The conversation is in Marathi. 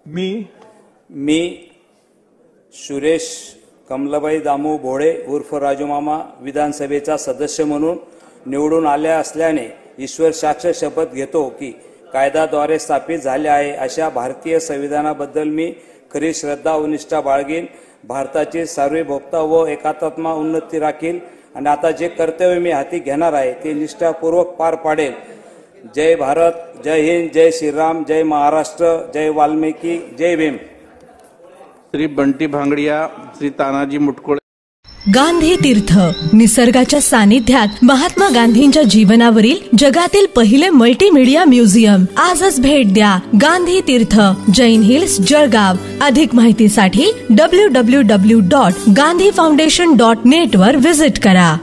मी सुरेश कमलाबाई दामू भोळे उर्फ राजूमामा विधानसभेचा सदस्य म्हणून निवडून आले असल्याने ईश्वर साक्ष शपथ घेतो की कायद्याद्वारे स्थापित झाले आहे अशा भारतीय संविधानाबद्दल मी खरी श्रद्धा व निष्ठा बाळगीन, भारताची सार्वभौमता व एकात्मता उन्नती राखील आणि आता जे कर्तव्य मी हाती घेणार आहे ते निष्ठापूर्वक पार पाडेल। जय भारत, जय हिंद, जय श्रीराम, जय महाराष्ट्र, जय वाल्मिकी, जय भीम। श्री बंटी भांगडिया, श्री तानाजी मुटकुळे। गांधी तीर्थ निसर्गाच्या सानिध्यात महात्मा गांधींच्या जीवनावरील जगातील पहिले मल्टीमीडिया म्युझियम आजच भेट द्या। गांधी तीर्थ, जैन हिल्स, जळगाव। अधिक माहितीसाठी www.gandhifoundation.net वर विजिट करा।